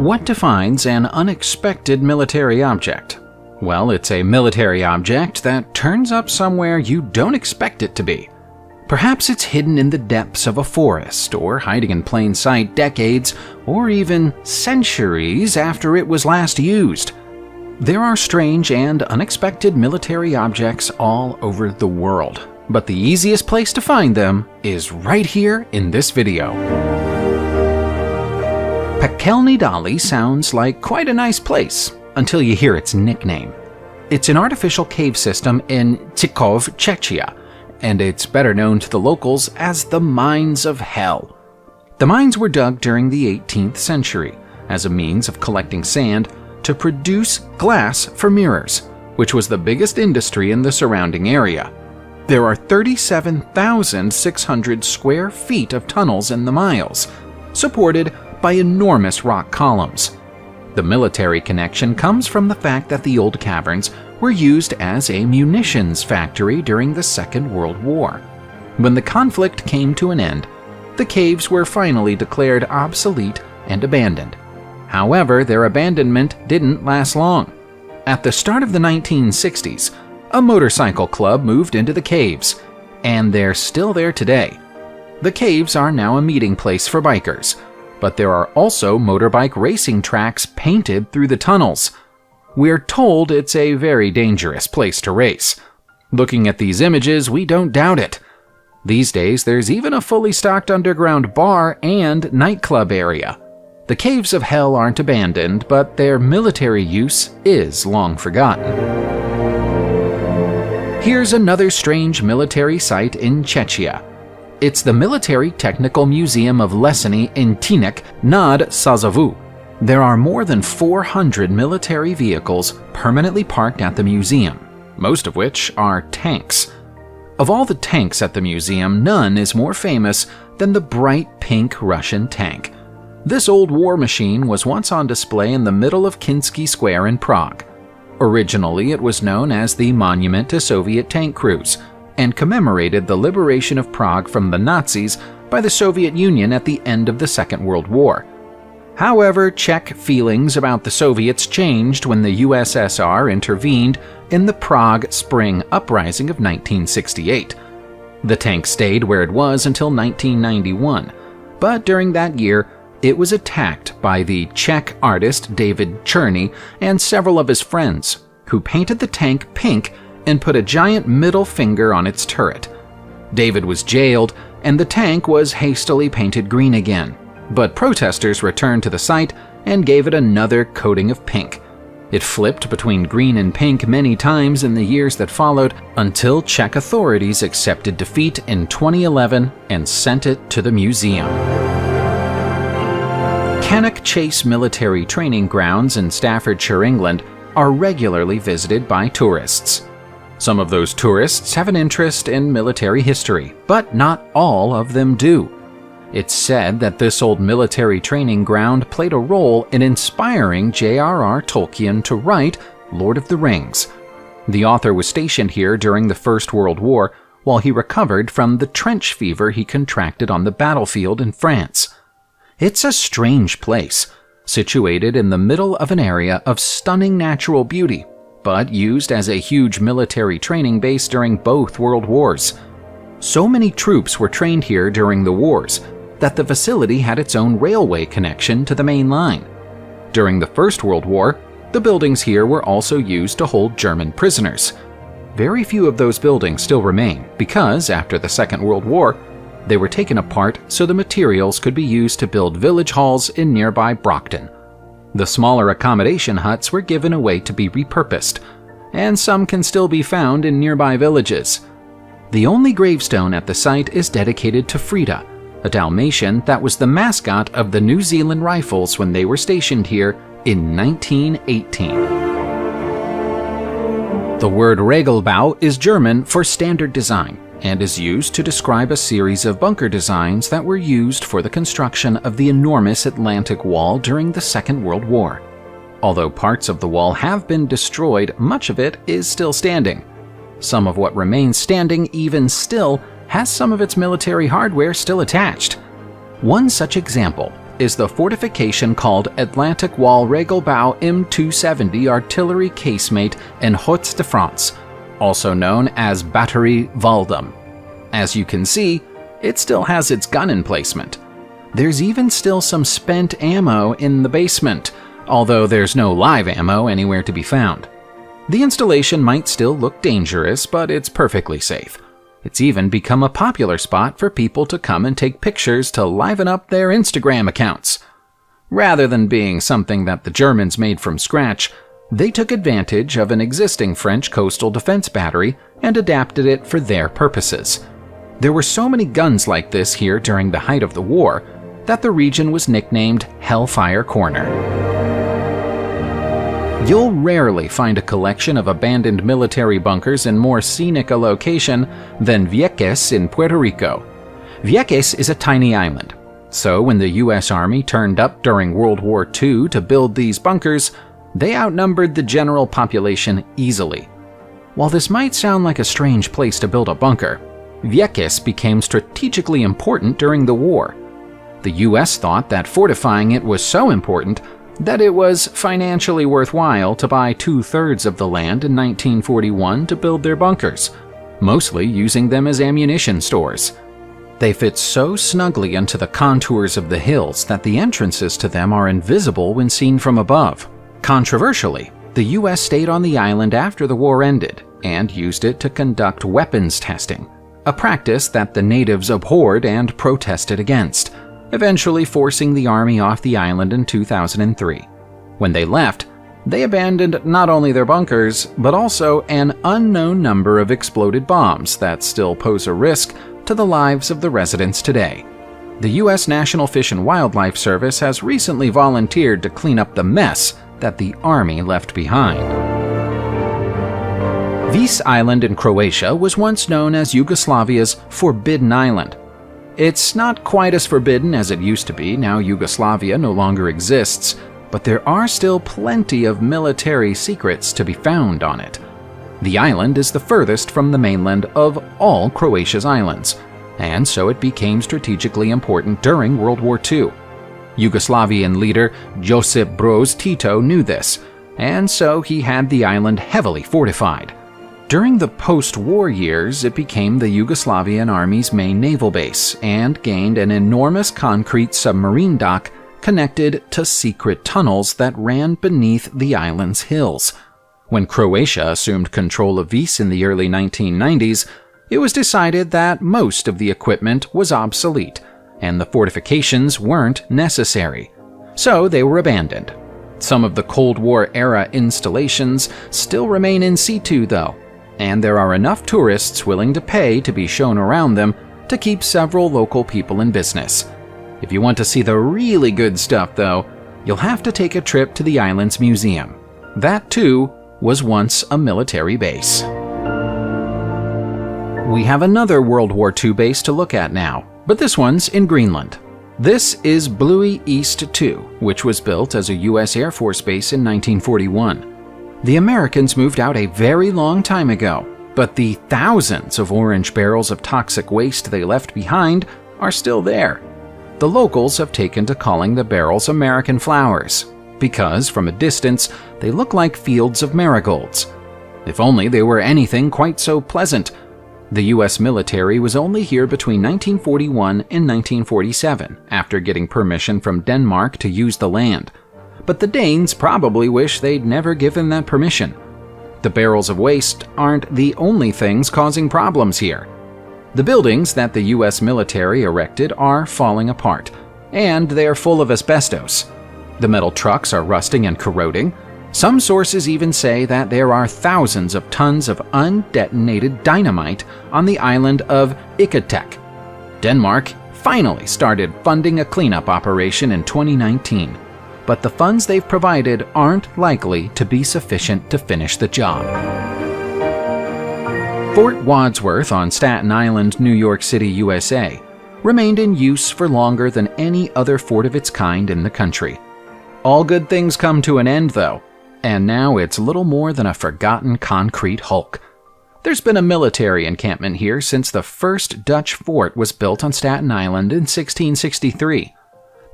What defines an unexpected military object? Well, it's a military object that turns up somewhere you don't expect it to be. Perhaps it's hidden in the depths of a forest, or hiding in plain sight decades or even centuries after it was last used. There are strange and unexpected military objects all over the world, but the easiest place to find them is right here in this video. Pekelni Dali sounds like quite a nice place until you hear its nickname. It's an artificial cave system in Tsikov, Czechia, and it's better known to the locals as the Mines of Hell. The mines were dug during the 18th century as a means of collecting sand to produce glass for mirrors, which was the biggest industry in the surrounding area. There are 37,600 square feet of tunnels in the miles, supported by enormous rock columns. The military connection comes from the fact that the old caverns were used as a munitions factory during the Second World War. When the conflict came to an end, the caves were finally declared obsolete and abandoned. However, their abandonment didn't last long. At the start of the 1960s, a motorcycle club moved into the caves, and they're still there today. The caves are now a meeting place for bikers, but there are also motorbike racing tracks painted through the tunnels. We're told it's a very dangerous place to race. Looking at these images, we don't doubt it. These days, there's even a fully stocked underground bar and nightclub area. The caves of hell aren't abandoned, but their military use is long forgotten. Here's another strange military site in Czechia. It's the Military Technical Museum of Lesiny in Týnek nad Sázavou. There are more than 400 military vehicles permanently parked at the museum, most of which are tanks. Of all the tanks at the museum, none is more famous than the bright pink Russian tank. This old war machine was once on display in the middle of Kinsky Square in Prague. Originally, it was known as the Monument to Soviet Tank Crews, and commemorated the liberation of Prague from the Nazis by the Soviet Union at the end of the Second World War. However, Czech feelings about the Soviets changed when the USSR intervened in the Prague Spring Uprising of 1968. The tank stayed where it was until 1991, but during that year, it was attacked by the Czech artist David Czerny and several of his friends, who painted the tank pink and put a giant middle finger on its turret. David was jailed, and the tank was hastily painted green again, but protesters returned to the site and gave it another coating of pink. It flipped between green and pink many times in the years that followed until Czech authorities accepted defeat in 2011 and sent it to the museum. Cannock Chase Military Training Grounds in Staffordshire, England, are regularly visited by tourists. Some of those tourists have an interest in military history, but not all of them do. It's said that this old military training ground played a role in inspiring J.R.R. Tolkien to write Lord of the Rings. The author was stationed here during the First World War while he recovered from the trench fever he contracted on the battlefield in France. It's a strange place, situated in the middle of an area of stunning natural beauty, but used as a huge military training base during both world wars. So many troops were trained here during the wars that the facility had its own railway connection to the main line. During the First World War, the buildings here were also used to hold German prisoners. Very few of those buildings still remain because, after the Second World War, they were taken apart so the materials could be used to build village halls in nearby Brockton. The smaller accommodation huts were given away to be repurposed, and some can still be found in nearby villages. The only gravestone at the site is dedicated to Frida, a Dalmatian that was the mascot of the New Zealand Rifles when they were stationed here in 1918. The word Regelbau is German for standard design and is used to describe a series of bunker designs that were used for the construction of the enormous Atlantic Wall during the Second World War. Although parts of the wall have been destroyed, much of it is still standing. Some of what remains standing even still has some of its military hardware still attached. One such example is the fortification called Atlantic Wall Regelbau M270 Artillery Casemate in Hauts-de-France, also known as Batterie Valdam. As you can see, it still has its gun emplacement. There's even still some spent ammo in the basement, although there's no live ammo anywhere to be found. The installation might still look dangerous, but it's perfectly safe. It's even become a popular spot for people to come and take pictures to liven up their Instagram accounts. Rather than being something that the Germans made from scratch, they took advantage of an existing French coastal defense battery and adapted it for their purposes. There were so many guns like this here during the height of the war that the region was nicknamed Hellfire Corner. You'll rarely find a collection of abandoned military bunkers in more scenic a location than Vieques in Puerto Rico. Vieques is a tiny island, so when the U.S. Army turned up during World War II to build these bunkers, they outnumbered the general population easily. While this might sound like a strange place to build a bunker, Vieques became strategically important during the war. The U.S. thought that fortifying it was so important that it was financially worthwhile to buy 2/3 of the land in 1941 to build their bunkers, mostly using them as ammunition stores. They fit so snugly into the contours of the hills that the entrances to them are invisible when seen from above. Controversially, the U.S. stayed on the island after the war ended and used it to conduct weapons testing, a practice that the natives abhorred and protested against, eventually forcing the army off the island in 2003. When they left, they abandoned not only their bunkers, but also an unknown number of exploded bombs that still pose a risk to the lives of the residents today. The U.S. National Fish and Wildlife Service has recently volunteered to clean up the mess that the army left behind. Vis Island in Croatia was once known as Yugoslavia's Forbidden Island. It's not quite as forbidden as it used to be now Yugoslavia no longer exists, but there are still plenty of military secrets to be found on it. The island is the furthest from the mainland of all Croatia's islands, and so it became strategically important during World War II. Yugoslavian leader Josip Broz Tito knew this, and so he had the island heavily fortified. During the post-war years, it became the Yugoslavian Army's main naval base and gained an enormous concrete submarine dock connected to secret tunnels that ran beneath the island's hills. When Croatia assumed control of Vis in the early 1990s, it was decided that most of the equipment was obsolete and the fortifications weren't necessary, so they were abandoned. Some of the Cold War-era installations still remain in situ, though, and there are enough tourists willing to pay to be shown around them to keep several local people in business. If you want to see the really good stuff, though, you'll have to take a trip to the island's museum. That, too, was once a military base. We have another World War II base to look at now, but this one's in Greenland. This is Bluie East 2, which was built as a U.S. Air Force base in 1941. The Americans moved out a very long time ago, but the thousands of orange barrels of toxic waste they left behind are still there. The locals have taken to calling the barrels American flowers, because from a distance they look like fields of marigolds. If only they were anything quite so pleasant. The U.S. military was only here between 1941 and 1947, after getting permission from Denmark to use the land. But the Danes probably wish they'd never given that permission. The barrels of waste aren't the only things causing problems here. The buildings that the U.S. military erected are falling apart, and they are full of asbestos. The metal trucks are rusting and corroding. Some sources even say that there are thousands of tons of undetonated dynamite on the island of Ikatek. Denmark finally started funding a cleanup operation in 2019. But the funds they've provided aren't likely to be sufficient to finish the job. Fort Wadsworth on Staten Island, New York City, USA, remained in use for longer than any other fort of its kind in the country. All good things come to an end, though, and now it's little more than a forgotten concrete hulk. There's been a military encampment here since the first Dutch fort was built on Staten Island in 1663.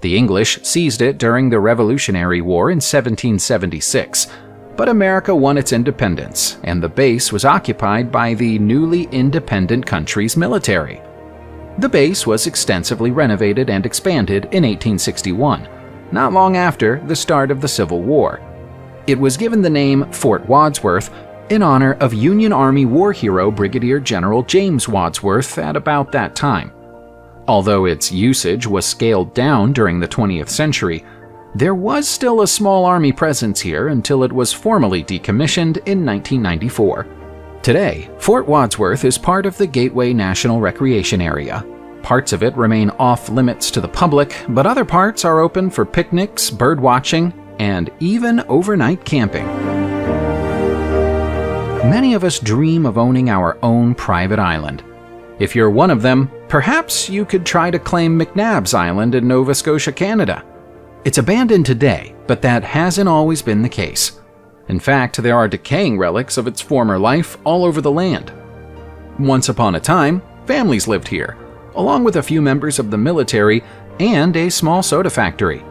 The English seized it during the Revolutionary War in 1776, but America won its independence, and the base was occupied by the newly independent country's military. The base was extensively renovated and expanded in 1861, not long after the start of the Civil War. It was given the name Fort Wadsworth in honor of Union Army war hero Brigadier General James Wadsworth at about that time. Although its usage was scaled down during the 20th century, there was still a small army presence here until it was formally decommissioned in 1994. Today, Fort Wadsworth is part of the Gateway National Recreation Area. Parts of it remain off-limits to the public, but other parts are open for picnics, bird-watching, and even overnight camping. Many of us dream of owning our own private island. If you're one of them, perhaps you could try to claim McNabb's Island in Nova Scotia, Canada. It's abandoned today, but that hasn't always been the case. In fact, there are decaying relics of its former life all over the land. Once upon a time, families lived here, along with a few members of the military and a small soda factory.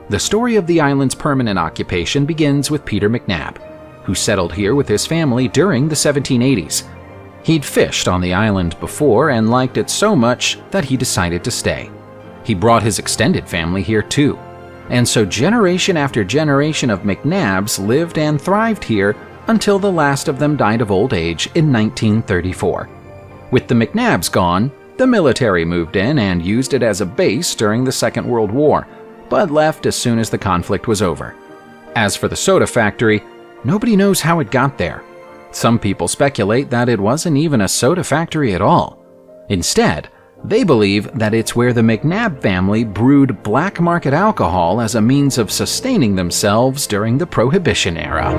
The story of the island's permanent occupation begins with Peter McNabb, who settled here with his family during the 1780s. He'd fished on the island before and liked it so much that he decided to stay. He brought his extended family here too, and so generation after generation of McNabbs lived and thrived here until the last of them died of old age in 1934. With the McNabbs gone, the military moved in and used it as a base during the Second World War, but left as soon as the conflict was over. As for the soda factory, nobody knows how it got there. Some people speculate that it wasn't even a soda factory at all. Instead, they believe that it's where the McNabb family brewed black market alcohol as a means of sustaining themselves during the Prohibition era.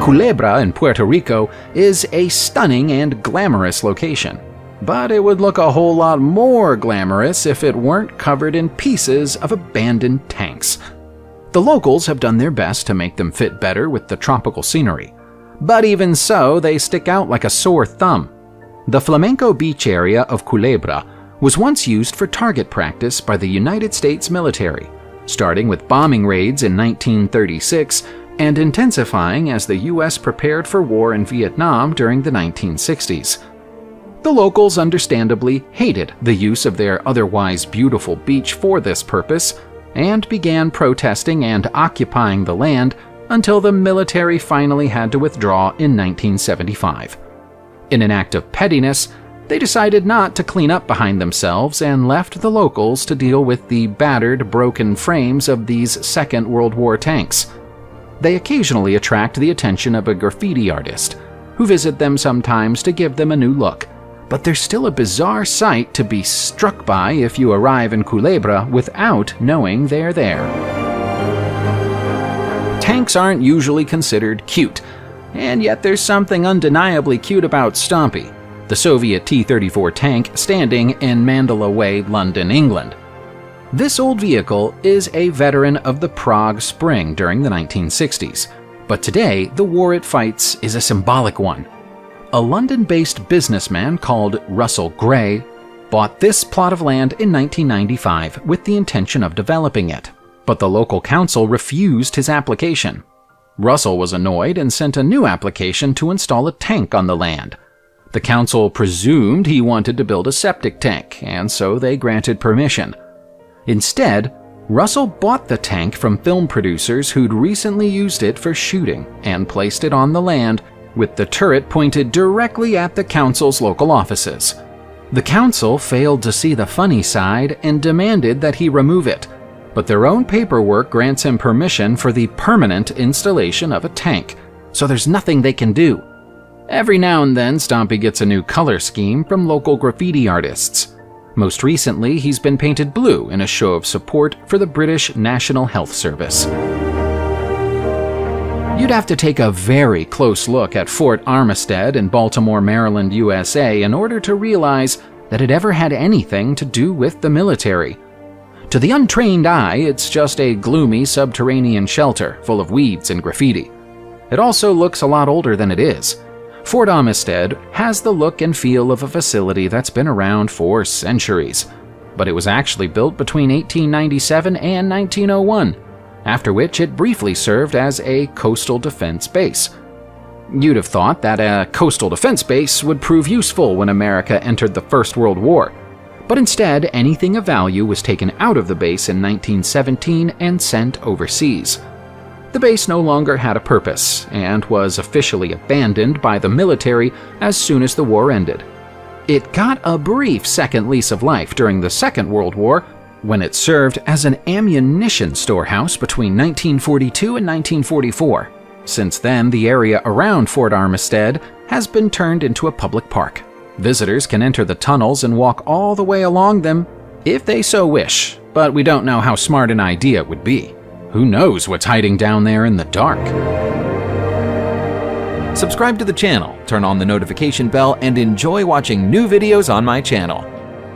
Culebra in Puerto Rico is a stunning and glamorous location, but it would look a whole lot more glamorous if it weren't covered in pieces of abandoned tanks. The locals have done their best to make them fit better with the tropical scenery, but even so, they stick out like a sore thumb. The Flamenco Beach area of Culebra was once used for target practice by the United States military, starting with bombing raids in 1936 and intensifying as the U.S. prepared for war in Vietnam during the 1960s. The locals understandably hated the use of their otherwise beautiful beach for this purpose, and began protesting and occupying the land until the military finally had to withdraw in 1975. In an act of pettiness, they decided not to clean up behind themselves and left the locals to deal with the battered, broken frames of these Second World War tanks. They occasionally attract the attention of a graffiti artist, who visit them sometimes to give them a new look, but they're still a bizarre sight to be struck by if you arrive in Culebra without knowing they're there. Tanks aren't usually considered cute, and yet there's something undeniably cute about Stompy, the Soviet T-34 tank standing in Mandela Way, London, England. This old vehicle is a veteran of the Prague Spring during the 1960s, but today the war it fights is a symbolic one. A London-based businessman called Russell Gray bought this plot of land in 1995 with the intention of developing it, but the local council refused his application. Russell was annoyed and sent a new application to install a tank on the land. The council presumed he wanted to build a septic tank, and so they granted permission. Instead, Russell bought the tank from film producers who'd recently used it for shooting and placed it on the land, with the turret pointed directly at the council's local offices. The council failed to see the funny side and demanded that he remove it, but their own paperwork grants him permission for the permanent installation of a tank, so there's nothing they can do. Every now and then, Stompy gets a new color scheme from local graffiti artists. Most recently, he's been painted blue in a show of support for the British National Health Service. You'd have to take a very close look at Fort Armistead in Baltimore, Maryland, USA in order to realize that it ever had anything to do with the military. To the untrained eye, it's just a gloomy subterranean shelter full of weeds and graffiti. It also looks a lot older than it is. Fort Armistead has the look and feel of a facility that's been around for centuries. but it was actually built between 1897 and 1901, after which it briefly served as a coastal defense base. You'd have thought that a coastal defense base would prove useful when America entered the First World War, but instead anything of value was taken out of the base in 1917 and sent overseas. The base no longer had a purpose and was officially abandoned by the military as soon as the war ended. It got a brief second lease of life during the Second World War when it served as an ammunition storehouse between 1942 and 1944. Since then, the area around Fort Armistead has been turned into a public park. Visitors can enter the tunnels and walk all the way along them if they so wish, but we don't know how smart an idea it would be. Who knows what's hiding down there in the dark? Subscribe to the channel, turn on the notification bell, and enjoy watching new videos on my channel.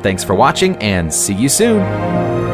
Thanks for watching and see you soon!